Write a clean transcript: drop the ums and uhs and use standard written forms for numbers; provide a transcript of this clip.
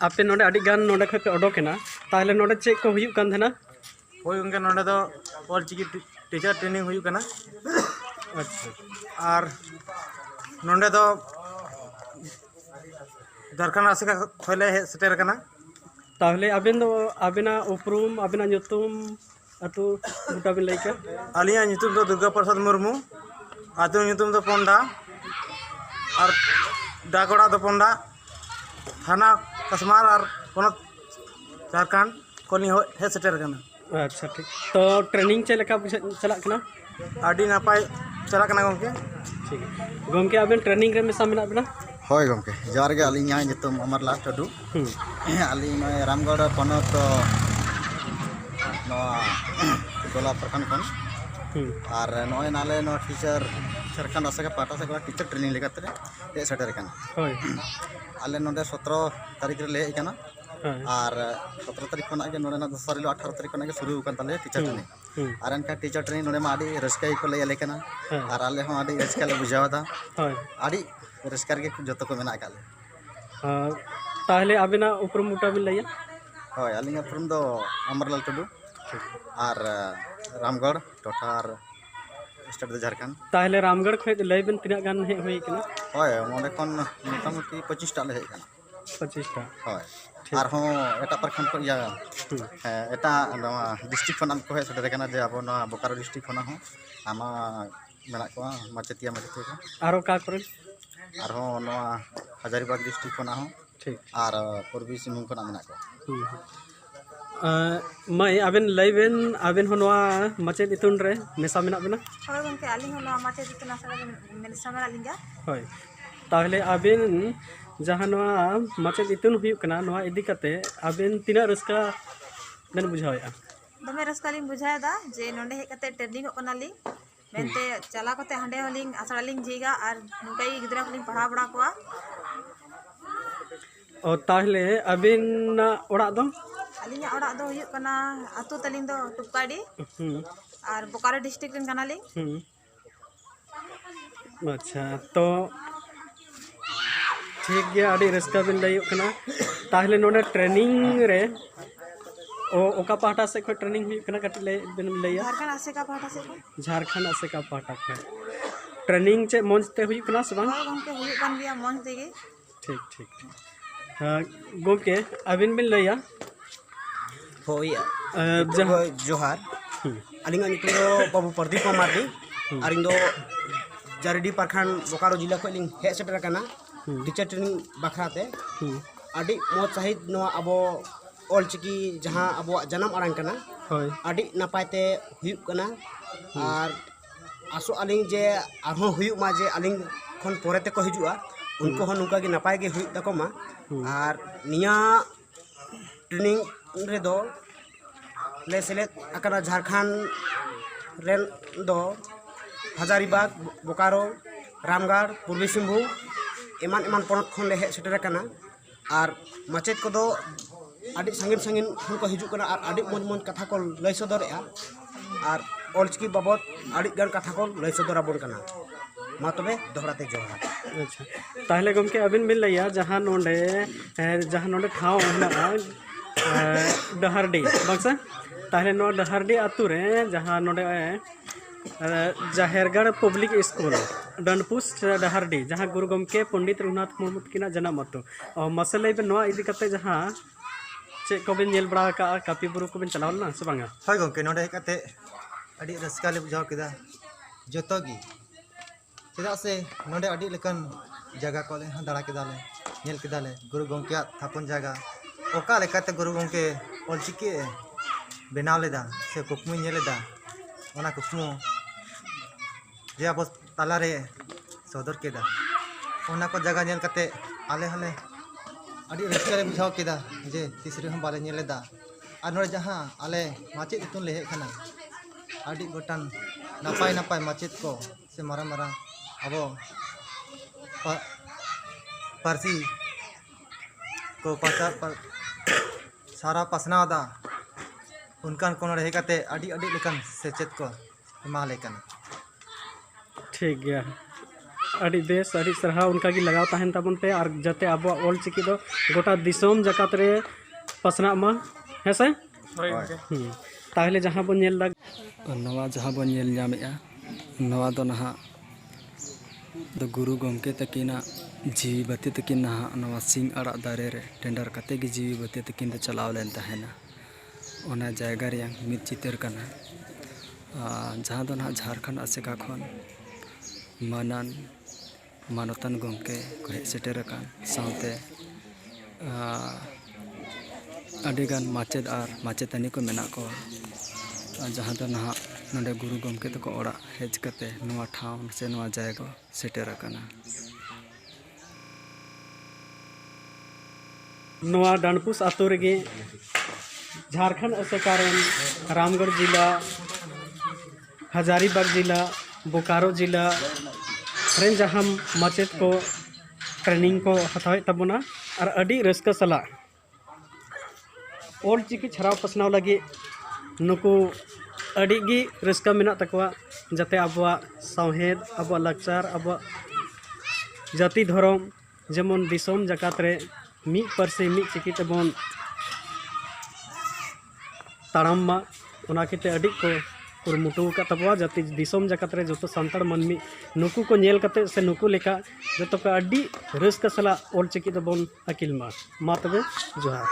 आपे नोडे अड़ी गान नोडे खै पे ओडोकेना ताहले नोडे चेक को हुयुक कान थेना होय गंगे नोडे दो ऑलचिकी टीचर ट्रेनिंग हुयुक कना। अच्छा और नोडे दो झारखंड आसिका खोले हे सेटर कना। ताहले अबेन दो अबेना उपरूम अबेना nyutum अतु गुटा बिन लैके आलिया nyutum दो दुर्गा प्रसाद मुर्मू आतु nyutum दो पोंडा और डागोड़ा दो पोंडा थाना कसमार और पोनत झारखंड कोनी हे सेटर कना। अच्छा ठीक तो ट्रेनिंग चे लेका चला कना आडी नापाय चला कना गंगे। ठीक है गंके अबेन ट्रेनिंग रे मेसा मेना बना होय गंके जोहार गे अलिंग नितुम अमरलाल टुडू अलिंग रामगढ़ पनत गोला प्रखंड खन और नॉय नाले नो टीचर झारखंड आसका पाटा से टीचर ट्रेनिंग लेकाते हे सेटर कना। होय आले नोडे 17 तारीख रे ले कना और 17 तारीख खना के नोडे ना 18 तारीख खना के शुरू कन ताले टीचर ट्रेनिंग और एनका टीचर ट्रेनिंग नोडे मा आडी रस्का को ले कना और आले हम आडी रस्का ले बुझावदा होय आडी रस्कार के जतो को मेना काले। ताहले अबेना उपरूम गुटा बिन लैया होय अलिंग उपरूम दो अमरलाल टुडू और रामगढ़ टोठार स्टेट दो झारखंड। ताहले रामगढ़ खै लय बिन तिना गान हे होई कना होय मोडे कोन मोटामुटी 25 टा ले हे कना 25 टा होय और हो एटा प्रखंड को या एटा डिस्ट्रिक्ट खन को हे सेटर कना जे अब ना बोकारो डिस्ट्रिक्ट खन हो आमा मेना को माचेतिया माचेतिया को आरो का करे और हो नो हजारीबाग डिस्ट्रिक्ट खन हो ठीक और पूर्वी सिंहभूम खन मेना को मैं अबेन लैबेन अबेन हो नोआ माचेद इतुन रे मेसा मेना बना होय गंके आलिंग हो नोआ माचेद इतुन आसरा मेसा मेना लिंगा होय ताहले अबेन जहां नोआ माचेद इतुन हुयुक कना नोआ इदी कते अबेन तिना रस्का बेन बुझावेआ दमे रस्का लिंग बुझायदा जे नोंडे हे कते ट्रेनिंग कना लिंग मेनते चला कते हांडे हलिंग आसरा लिंग जीगा और नुकाई गिदरा लिंग पढ़ा बड़ा कोआ और ताहले अबेन ओड़ा दो अलिंगा ओड़ा दो हुयुक कना अतु तलिंग दो टुपकाडी और बोकारो डिस्ट्रिक्ट रिन कना लिंग। अच्छा तो ठीक गया आडी रस्का बिन लैयुक कना ताहले नोडे ट्रेनिंग रे ओ ओका पाटा से कोई ट्रेनिंग हुई कना कटी ले बिन लैया झारखंड आसेका पाटा से झारखंड आसेका पाटा खै ट्रेनिंग चे मंच ते हुई कना से बांग होय गंके हुयुक कान बिया मंच देगे। ठीक ठीक गोके अबिन बिन लैया होय जहां जोहार अलिंगा नितुम दो बाबू प्रदीप मार्डी और इन दो जारीडी प्रखंड बोकारो जिला को लिंग हे सेटर कना टीचर ट्रेनिंग बखराते आडी मोज सहित नो अब ऑलचिकी जहां अब जन्म आड़ांग कना होय आडी नापायते हुयुक कना और आसो अलिंग जे आरहों हुयुक मा जे अलिंग खन पोरेते को हिजुआ उनको हो नुका के नापाय के हुयुक तको मा और निया ट्रेनिंग रे दो ले सेलेक्ट अकना झारखंड रेन दो हजारीबाग बोकारो रामगढ़ पूर्वी सिंहभूम एमान एमान पनत खन ले हे सेटर कना और माचेद को दो आडी संगीन संगीन खन को हिजुक कना और आडी मोज मोज कथा को लय सदरेआ और ऑलचिकी बाबत आडी गान कथा को लय सदरा बोन कना मा तबे दोहराते जोहार। अच्छा ताहले गमके अबिन बिन लैया जहां नोंडे ठाव हेना डहारडी बांगसा ताहले नो डहारडी आतु रे जहां नोंडे जाहेरगढ़ पब्लिक स्कूल डनपुस डहारडी जहां गुरु गमके पंडित रघुनाथ मुर्मू किना जन्म अतु मसले बे नोआ इदी कते जहां चे को बिन नेल बड़ा का कापी बुरु को बिन चलावल ना से बांगा होय गंके नोडे हे कते आडी रस्का ले बुझाव केदा जतो गी चेदा से नोडे आडी लेकन जगह को ले दाड़ा केदाले नेल केदाले गुरु गंके थापन जगह ओका लेकाते गुरु गंके ऑलचिकी बेनाव लेदा से कुकमु नेलेदा ओना कुकमु जे अब तालारे सदर केदा ओना को जगह नेल कते आले हले आडी रस्का ले बुझाव केदा जे तीसरे हम बाले नेलेदा और नोडे जहां आले माचेद इतुन ले हे खाना आडी गोटान नापाय नापाय माचेद को से मारा मारा अब पारसी को सारा पासनावदा उनकान को रहे कते आडी आडी लेकन सेचेत को हिमालय कन ठीक गया अड़ी बेस अड़ी सरहाव उनका की लगाव तहन ताबन पे और जते अब ऑल चिकी दो गोटा दिसोम जकात रे पसना मा है से ताहले जहां बन नेल लग नवा जहां बन नेल ᱧᱟᱢᱮᱜᱼᱟ नवा दो नहा दो गुरु गमके तकिना जीवी बत्ती तकिन नहा नवा सिंह अड़ा दारे रे टेंडर कते की जीवी बत्ती तकिन दो चलाव लेन तहना ओना जायगा रे मित चितर कना जहां दो नहा झारखंड आसेका खन मानन मानतन गमके को हेज सेटेर कान साउते अडिगान माचेद और माचेतानी को मेना को जहां दो नहा नोडे गुरु गमके तको ओड़ा हेज कते नवा ठाव से नवा जायगा सेटेर काना नवा डांडपुस आतो रेगे झारखंड असेकारन रामगढ़ जिला हजारीबाग जिला बोकारो जिला रेन जहां माचेद को ट्रेनिंग को हथावे तबना और अडी रस्का सला ऑल चिकी छराव पसनाव लगे नुकु अड़ी गी रस्का मेना तकवा जाते अबवा सावहेद अबवा लक्चार अबवा जाति धर्म जेमन दिसोम जकात रे मी परसे मी चिकी तबन ताड़ाम मा ओना केते अड़ी को कुरमुटु का तबवा जाति दिसोम जकात रे जतो संताड़ मनमी नुकु को नेल कते से नुकु लेका जतो का अड़ी रस्का सला ऑल चिकी तबन अकिल मा तबे जोहार।